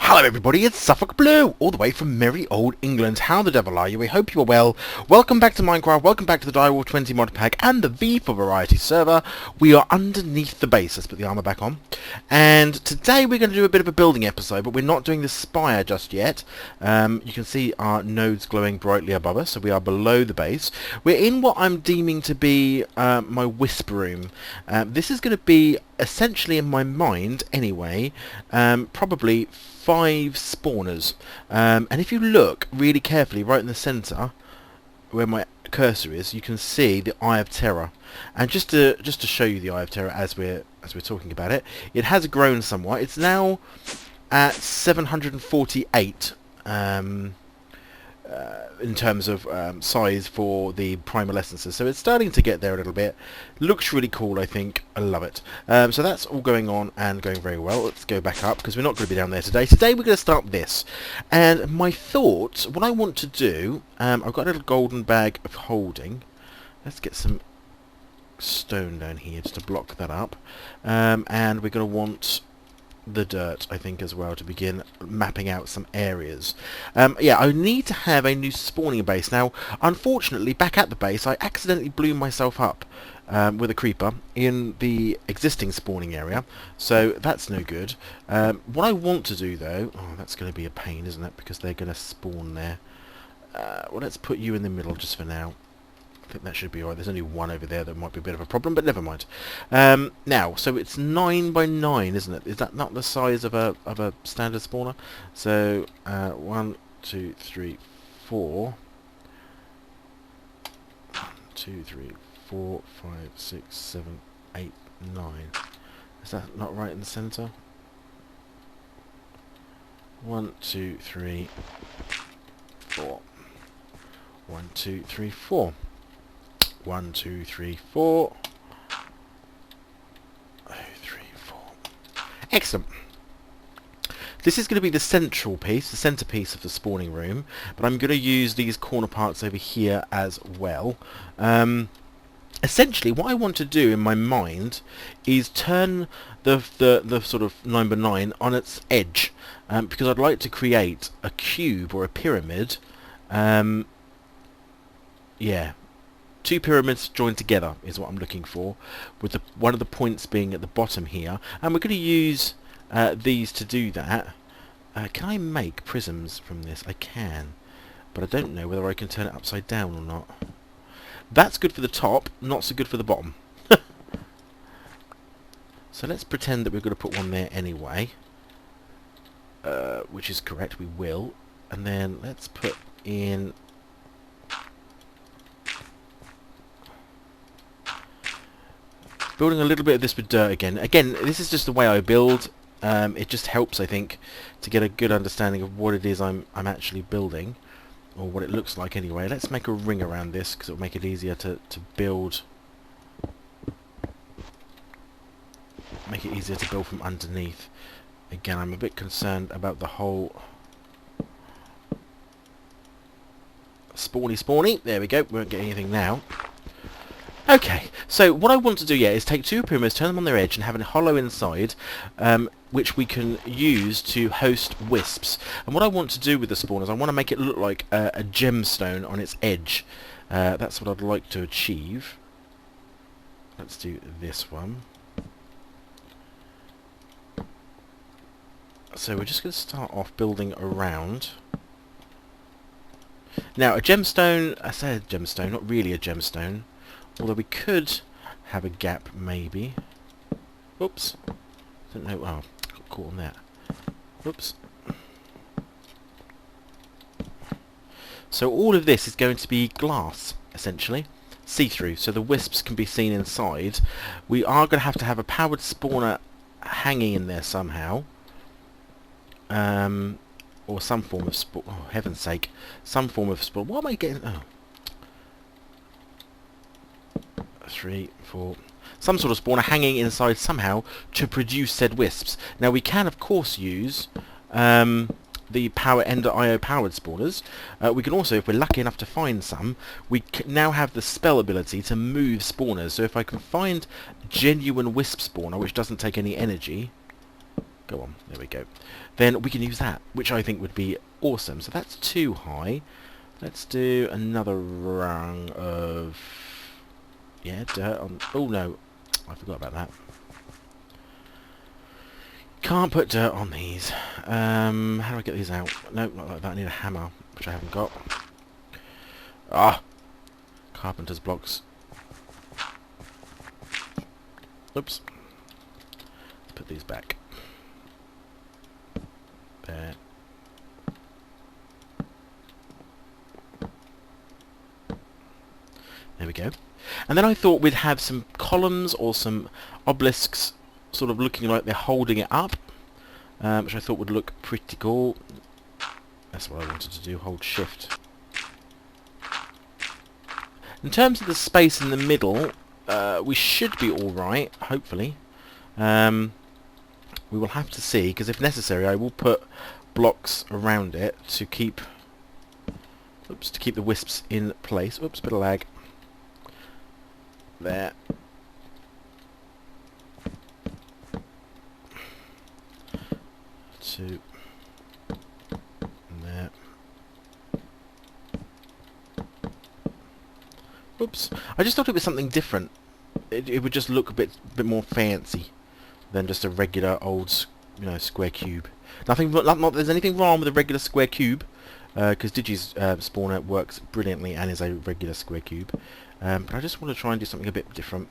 Hello everybody, it's SuffolkBlue, all the way from merry old England. How the devil are you? We hope you are well. Welcome back to Minecraft, welcome back to the Direwolf20 mod pack and the V for Variety server. We are underneath the base. Let's put the armour back on. And today we're going to do a bit of a building episode, but we're not doing the spire just yet. You can see our nodes glowing brightly above us, so we are below the base. We're in what I'm deeming to be my wisp room. This is going to be essentially, in my mind anyway, probably 5 spawners, and if you look really carefully right in the centre where my cursor is, you can see the Eye of Terror. And just to show you the Eye of Terror as we're talking about it, it has grown somewhat. It's now at 748 in terms of size for the primal essences, so it's starting to get there a little bit. Looks really cool, I think. I love it. So that's all going on and going very well. Let's go back up because we're not going to be down there today. Today we're going to start this, and my thoughts, what I want to do, I've got a little golden bag of holding. Let's get some stone down here just to block that up, and we're going to want the dirt, I think, as well, to begin mapping out some areas. Yeah, I need to have a new spawning base. Now, unfortunately, back at the base, I accidentally blew myself up with a creeper in the existing spawning area, so that's no good. What I want to do, though... Oh, that's going to be a pain, isn't it? Because they're going to spawn there. Well, let's put you in the middle just for now. I think that should be alright. There's only one over there that might be a bit of a problem, but never mind. Now, so it's 9 by 9, isn't it? Is that not the size of a standard spawner? So 1, 2, 3, 4. 1, 2, 3, 4, 5, 6, 7, 8, 9. Is that not right in the centre? 1, 2, 3, 4. 1, 2, 3, 4. 1, 2, 3, 4. 3, 4. Excellent. This is going to be the central piece, the centerpiece of the spawning room, but I'm going to use these corner parts over here as well. Essentially, what I want to do in my mind is turn the sort of 9 by 9 on its edge, because I'd like to create a cube or a pyramid. Yeah. 2 pyramids joined together is what I'm looking for, with one of the points being at the bottom here, and we're going to use these to do that. Can I make prisms from this? I can, but I don't know whether I can turn it upside down or not. That's good for the top, not so good for the bottom. So let's pretend that we're going to put one there anyway, which is correct, we will, and then let's put in... building a little bit of this with dirt again. Again, this is just the way I build. It just helps, I think, to get a good understanding of what it is I'm actually building, or what it looks like anyway. Let's make a ring around this because it'll make it easier to build. Make it easier to build from underneath. Again, I'm a bit concerned about the whole spawny. There we go. We won't get anything now. Okay, so what I want to do, is take 2 pyramids, turn them on their edge, and have a hollow inside, which we can use to host wisps. And what I want to do with the spawners, I want to make it look like a gemstone on its edge. That's what I'd like to achieve. Let's do this one. So we're just going to start off building around. Now, a gemstone, I say a gemstone, not really a gemstone. Although we could have a gap, maybe. Oops. Don't know. Oh, got caught on that. Oops. So all of this is going to be glass, essentially. See-through, so the wisps can be seen inside. We are going to have a powered spawner hanging in there somehow. Or some form of spawn. Oh, heaven's sake. Some form of spawn. What am I getting? Oh. 3, 4, some sort of spawner hanging inside somehow to produce said wisps. Now we can of course use the Power Ender IO powered spawners. We can also, if we're lucky enough to find some, we now have the spell ability to move spawners. So if I can find genuine wisp spawner which doesn't take any energy, Go on, there we go. Then we can use that, which I think would be awesome. So that's too high. Let's do another rung of, yeah, dirt on. Oh no, I forgot about that. Can't put dirt on these. How do I get these out? No, not like that. I need a hammer, which I haven't got. Ah, carpenter's blocks. Oops. Put these back. There. There we go. And then I thought we'd have some columns or some obelisks sort of looking like they're holding it up, which I thought would look pretty cool. That's what I wanted to do, hold shift. In terms of the space in the middle, we should be alright, hopefully. We will have to see, because if necessary I will put blocks around it to keep the wisps in place. Oops, bit of lag. There. Two. And there. Oops. I just thought it was something different. It would just look a bit more fancy than just a regular old, square cube. Nothing. Not there's anything wrong with a regular square cube, because Digi's spawner works brilliantly and is a regular square cube. But I just want to try and do something a bit different,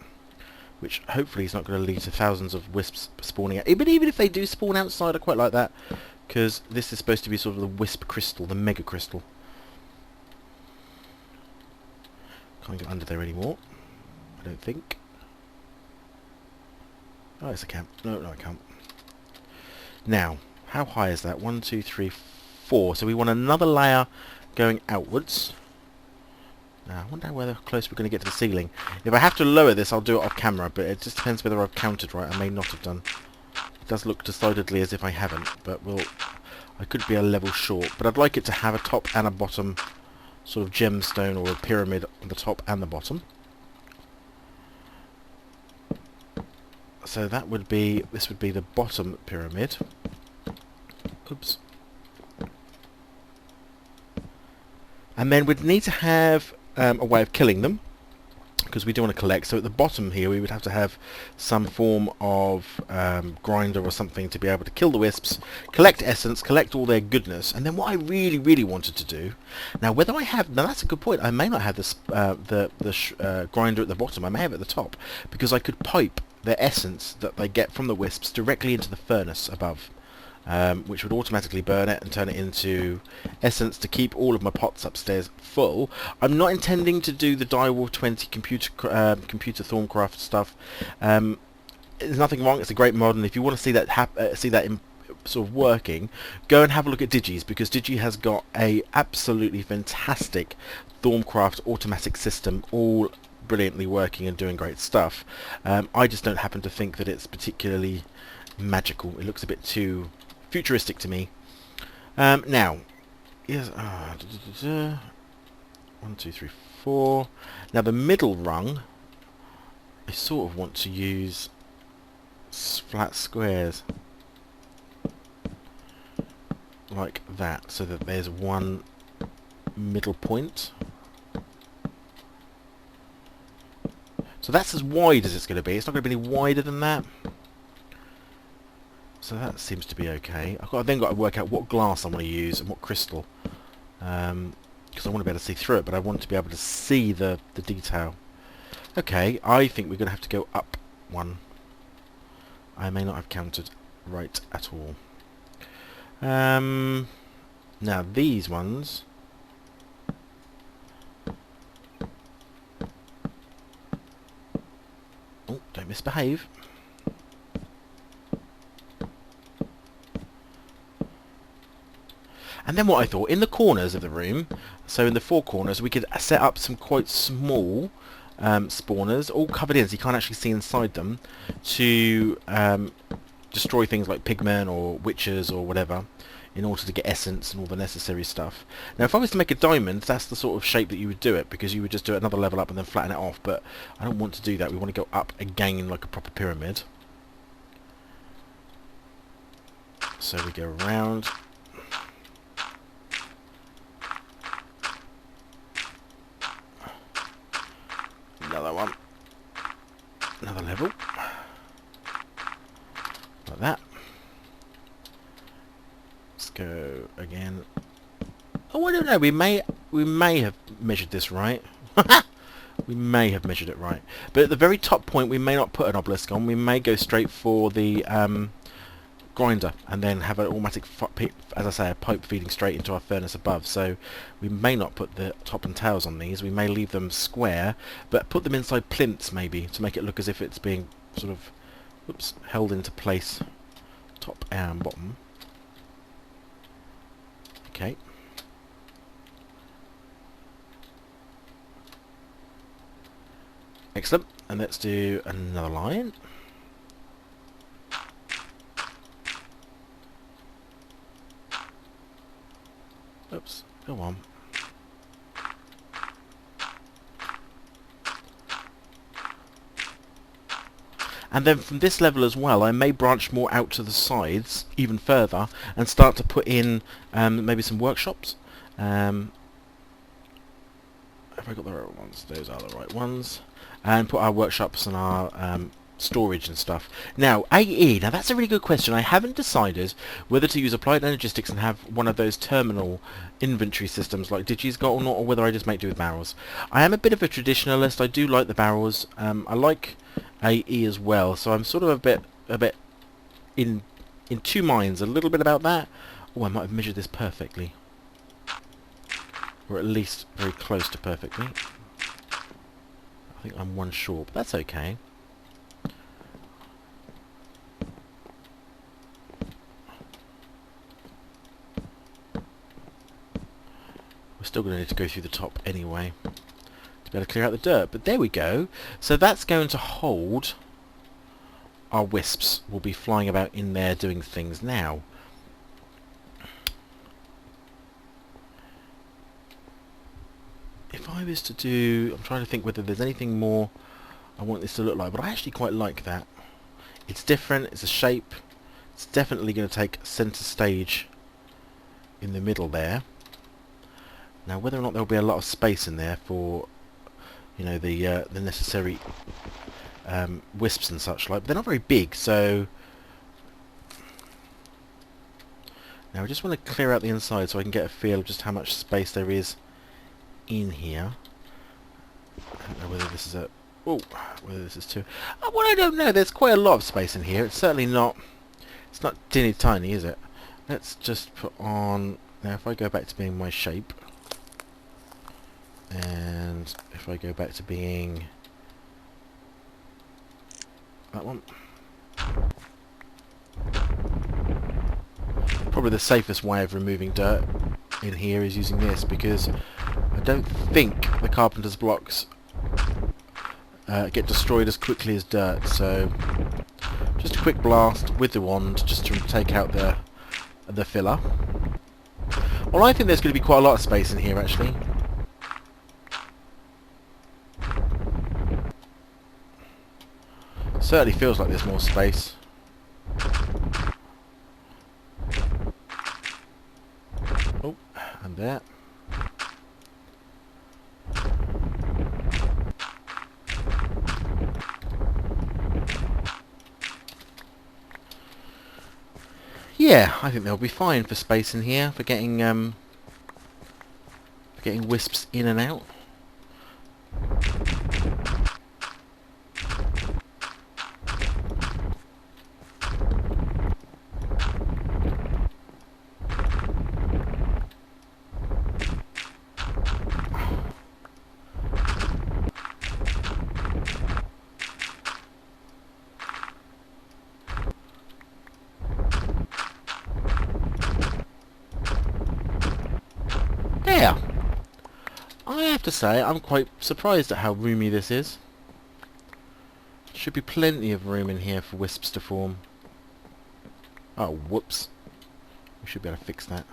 which hopefully is not going to lead to thousands of wisps spawning out. But even if they do spawn outside, I quite like that, because this is supposed to be sort of the wisp crystal, the mega crystal. Can't get under there anymore, I don't think. Oh, yes I can. No, I can't. Now, how high is that? 1, 2, 3, 4. So we want another layer going outwards. Now, I wonder how close we're going to get to the ceiling. If I have to lower this, I'll do it off camera, but it just depends whether I've counted right. I may not have done. It does look decidedly as if I haven't, but I could be a level short. But I'd like it to have a top and a bottom sort of gemstone or a pyramid on the top and the bottom. So that would be, this would be the bottom pyramid. Oops. And then we'd need to have a way of killing them, because we do want to collect. So at the bottom here we would have to have some form of grinder or something to be able to kill the wisps, collect essence, collect all their goodness. And then what I really wanted to do, now whether I have, now that's a good point, I may not have this the grinder at the bottom, I may have it at the top, because I could pipe their essence that they get from the wisps directly into the furnace above, which would automatically burn it and turn it into essence to keep all of my pots upstairs full. I'm not intending to do the Direwolf20 computer Thorncraft stuff. There's nothing wrong. It's a great mod, and if you want to see that in sort of working, go and have a look at Digi's, because Digi has got a absolutely fantastic Thorncraft automatic system, all brilliantly working and doing great stuff. I just don't happen to think that it's particularly magical. It looks a bit too futuristic to me. Now, yes, 1, 2, 3, 4. Now the middle rung, I sort of want to use flat squares like that, so that there's one middle point. So that's as wide as it's going to be. It's not going to be any wider than that. So that seems to be okay. I've then got to work out what glass I want to use and what crystal. Because I want to be able to see through it, but I want to be able to see the detail. Okay, I think we're going to have to go up one. I may not have counted right at all. Now these ones... Oh, don't misbehave. And then what I thought, in the corners of the room, so in the 4 corners, we could set up some quite small spawners, all covered in, so you can't actually see inside them, to destroy things like pigmen or witches or whatever, in order to get essence and all the necessary stuff. Now if I was to make a diamond, that's the sort of shape that you would do it, because you would just do it another level up and then flatten it off, but I don't want to do that. We want to go up again like a proper pyramid. So we go around. Another one. Another level. Like that. Let's go again. Oh, I don't know. We may have measured this right. We may have measured it right. But at the very top point, we may not put an obelisk on. We may go straight for the grinder and then have an automatic, as I say, a pipe feeding straight into our furnace above. So we may not put the top and tails on these. We may leave them square, but put them inside plinths maybe to make it look as if it's being sort of, oops, held into place, top and bottom. Okay. Excellent. And let's do another line. Oops, go on. And then from this level as well, I may branch more out to the sides, even further, and start to put in maybe some workshops. Have I got the right ones? Those are the right ones. And put our workshops and our storage and stuff. Now, AE, now that's a really good question. I haven't decided whether to use Applied Energistics and have one of those terminal inventory systems like Digi's got or not, or whether I just make do with barrels. I am a bit of a traditionalist. I do like the barrels. I like AE as well, so I'm sort of a bit in two minds. A little bit about that. Oh, I might have measured this perfectly. Or at least very close to perfectly. I think I'm one short, but that's okay. We're still going to need to go through the top anyway to be able to clear out the dirt, but there we go. So that's going to hold our wisps. Will be flying about in there doing things now. If I was to do... I'm trying to think whether there's anything more I want this to look like, but I actually quite like that. It's different, it's a shape. It's definitely going to take centre stage in the middle there. Now whether or not there'll be a lot of space in there for, you know, the necessary wisps and such like, but they're not very big, so... Now I just want to clear out the inside so I can get a feel of just how much space there is in here. I don't know whether this is whether this is too... Oh, well, I don't know. There's quite a lot of space in here. It's certainly not... It's not teeny tiny, is it? Let's just put on... Now, if I go back to being my shape, and if I go back to being that one, probably the safest way of removing dirt in here is using this, because I don't think the carpenter's blocks get destroyed as quickly as dirt. So just a quick blast with the wand just to take out the filler. Well, I think there's going to be quite a lot of space in here actually. Certainly feels like there's more space. Oh, and there. Yeah, I think they'll be fine for space in here, for getting wisps in and out. Yeah, I have to say I'm quite surprised at how roomy this is. Should be plenty of room in here for wisps to form. Oh, whoops. We should be able to fix that.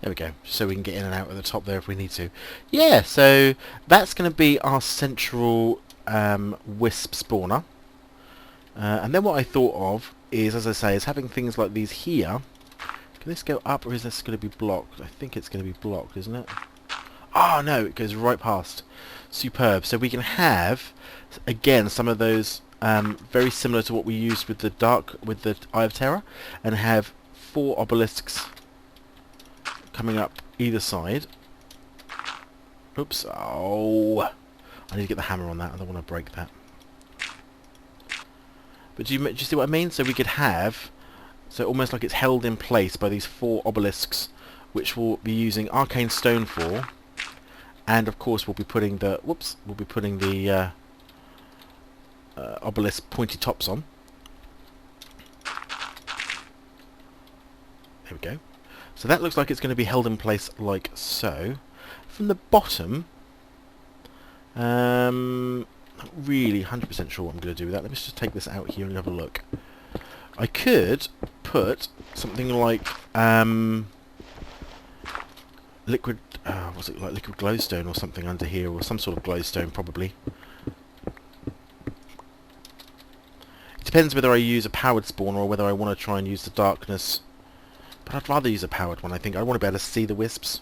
There we go, so we can get in and out at the top there if we need to. Yeah, so that's going to be our central wisp spawner. And then what I thought of is, as I say, is having things like these here. Can this go up, or is this going to be blocked? I think it's going to be blocked, isn't it? Oh no, it goes right past. Superb. So we can have, again, some of those very similar to what we used with the Eye of Terror, and have 4 obelisks coming up either side. Oops. Oh, I need to get the hammer on that. I don't want to break that. But do you see what I mean? So we could have, so almost like it's held in place by these 4 obelisks, which we'll be using arcane stone for, and of course we'll be putting the obelisk pointy tops on. There we go. So that looks like it's going to be held in place like so. From the bottom, not really 100% sure what I'm going to do with that. Let me just take this out here and have a look. I could put something like liquid, what's it like, liquid glowstone or something under here, or some sort of glowstone probably. It depends whether I use a powered spawn or whether I want to try and use the darkness. But I'd rather use a powered one, I think. I want to be able to see the wisps.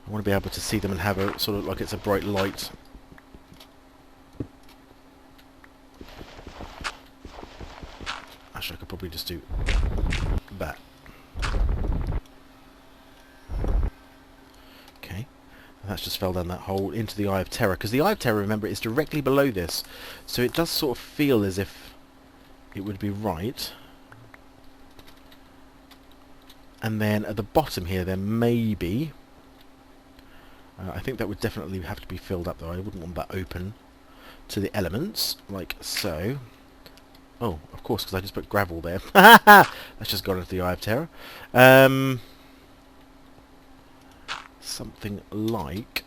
I want to be able to see them and have a sort of like it's a bright light. Actually, I could probably just do that. Okay. And that's just fell down that hole into the Eye of Terror. Because the Eye of Terror, remember, is directly below this. So it does sort of feel as if it would be right. And then at the bottom here, there may be... I think that would definitely have to be filled up, though. I wouldn't want that open to the elements, like so. Oh, of course, because I just put gravel there. That's just gone into the Eye of Terror. Something like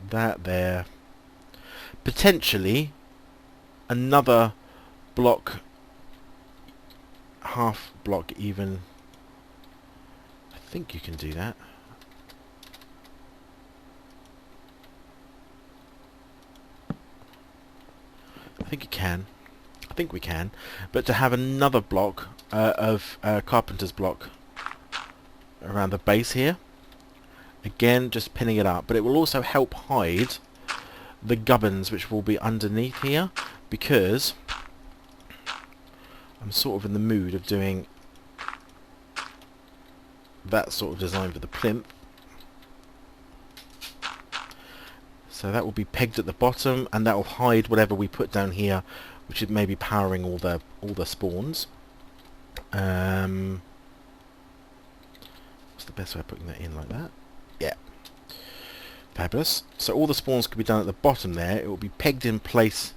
that there. Potentially another block, half block even. I think you can do that. I think you can. I think we can. But to have another block of carpenter's block around the base here. Again, just pinning it up. But it will also help hide the gubbins which will be underneath here, because I'm sort of in the mood of doing that sort of design for the plinth. So that will be pegged at the bottom, and that will hide whatever we put down here, which is maybe powering all the spawns. What's the best way of putting that in like that? Yeah. Fabulous. So all the spawns could be done at the bottom there. It will be pegged in place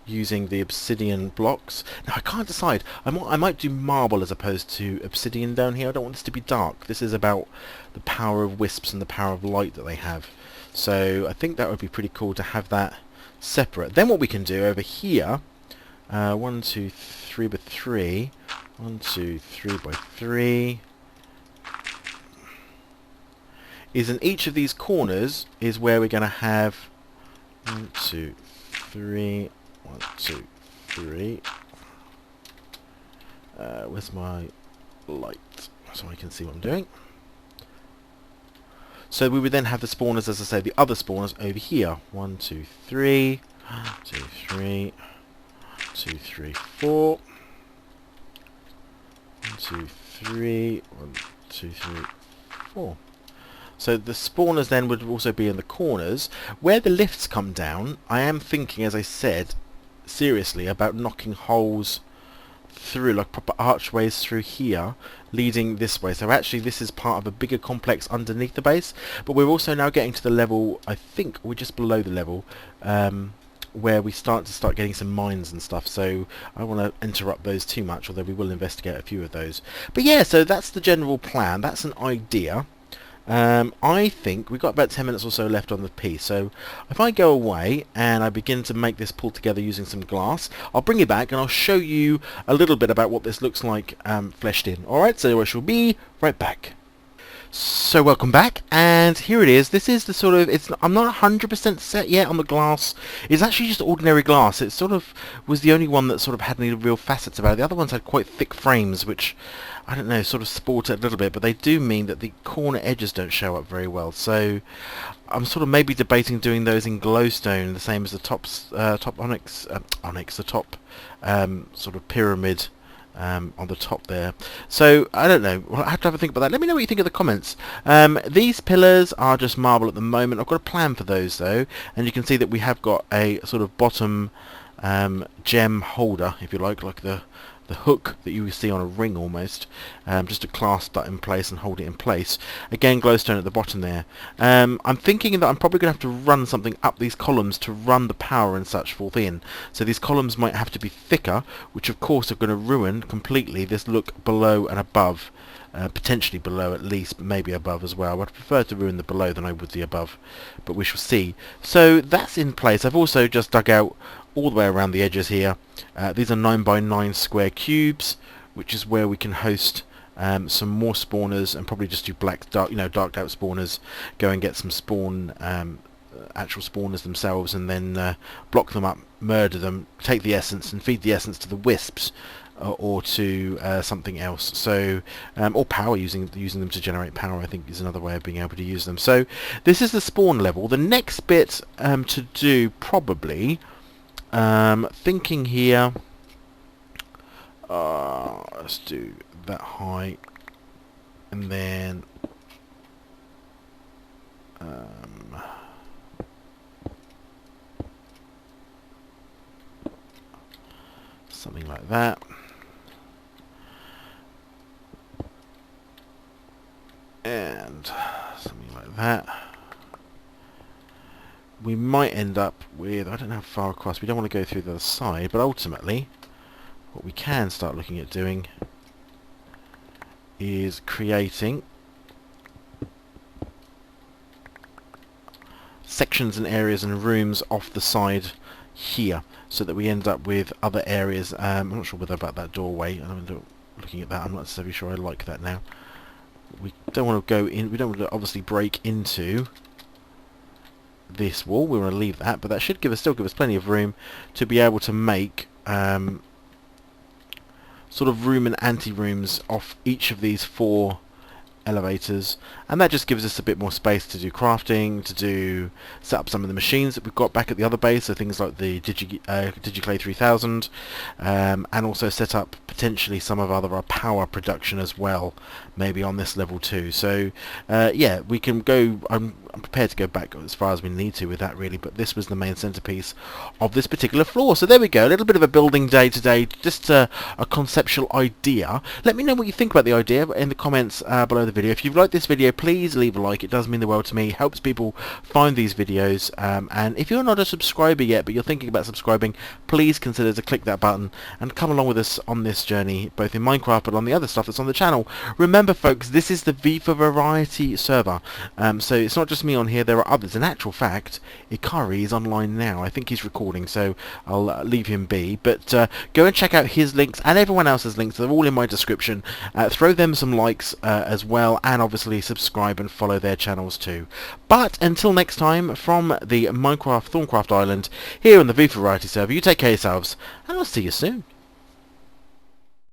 using the obsidian blocks. Now I can't decide. I might do marble as opposed to obsidian down here. I don't want this to be dark. This is about the power of wisps and the power of light that they have. So I think that would be pretty cool to have that separate. Then what we can do over here, 1, 2, 3 by 3, 1, 2, 3 by 3, is in each of these corners is where we're going to have 1, 2, 3, 1, 2, 3. Where's my light? So I can see what I'm doing. So we would then have the spawners, as I say, the other spawners over here. 1, 2, 3, 2, 3, 2, 3, 4. 1, 2, 3, 1, 2, 3, 4. So the spawners then would also be in the corners. Where the lifts come down, I am thinking, as I said, seriously about knocking holes through, like proper archways through here, leading this way. So actually this is part of a bigger complex underneath the base, but we're also now getting to the level, I think we're just below the level, where we start getting some mines and stuff. So I don't want to interrupt those too much, although we will investigate a few of those. But yeah, so that's the general plan. That's an idea. I think we've got about 10 minutes or so left on the piece, so if I go away and I begin to make this pull together using some glass, I'll bring it back and I'll show you a little bit about what this looks like fleshed in. Alright, so I shall be right back. So welcome back, and here it is. This is the sort of, I'm not 100% set yet on the glass. It's actually just ordinary glass. It sort of was the only one that sort of had any real facets about it. The other ones had quite thick frames, which, I don't know, sort of sport it a little bit, but they do mean that the corner edges don't show up very well. So I'm sort of maybe debating doing those in glowstone, the same as the top onyx, the top sort of pyramid on the top there. So I don't know, I have to have a think about that. Let me know what you think in the comments. These pillars are just marble at the moment. I've got a plan for those though, and you can see that we have got a sort of bottom gem holder, if you like the hook that you see on a ring almost, just to clasp that in place and hold it in place. Again, glowstone at the bottom there. I'm thinking that I'm probably going to have to run something up these columns to run the power and such forth in. So these columns might have to be thicker, which of course are going to ruin completely this look below and above. Potentially below at least, but maybe above as well. I'd prefer to ruin the below than I would the above, but we shall see. So that's in place. I've also just dug out all the way around the edges here. These are 9 by 9 square cubes, which is where we can host some more spawners, and probably just do darked out spawners. Go and get some actual spawners themselves, and then block them up, murder them, take the essence, and feed the essence to the wisps. Or to something else. So or power, using them to generate power, I think is another way of being able to use them. So this is the spawn level. The next bit to do, probably thinking here, let's do that height, and then something like that. And something like that. We might end up with, I don't know how far across, we don't want to go through the other side, but ultimately what we can start looking at doing is creating sections and areas and rooms off the side here, so that we end up with other areas. I'm not sure whether about that doorway, I'm looking at that, I'm not necessarily sure I like that now. We don't want to go in, we don't want to obviously break into this wall, we want to leave that, but that should still give us plenty of room to be able to make sort of room and anti-rooms off each of these 4 elevators, and that just gives us a bit more space to do crafting, to set up some of the machines that we've got back at the other base, so things like the DigiClay 3000, and also set up potentially some of our power production as well, maybe on this level too. So yeah, we can go, I'm prepared to go back as far as we need to with that really, but this was the main centerpiece of this particular floor. So there we go, a little bit of a building day today, just a conceptual idea. Let me know what you think about the idea in the comments below the video. If you've liked this video, please leave a like, it does mean the world to me, it helps people find these videos, and if you're not a subscriber yet but you're thinking about subscribing, please consider to click that button and come along with us on this journey, both in Minecraft but on the other stuff that's on the channel. Remember folks, this is the V for Variety server, so it's not just me on here, there are others. In actual fact, Ikari is online now. I think he's recording, so I'll leave him be, but go and check out his links and everyone else's links. They're all in my description. Throw them some likes as well, and obviously subscribe and follow their channels too. But until next time, from the Minecraft Thorncraft Island here on the V for Variety server, you take care of yourselves, and I'll see you soon.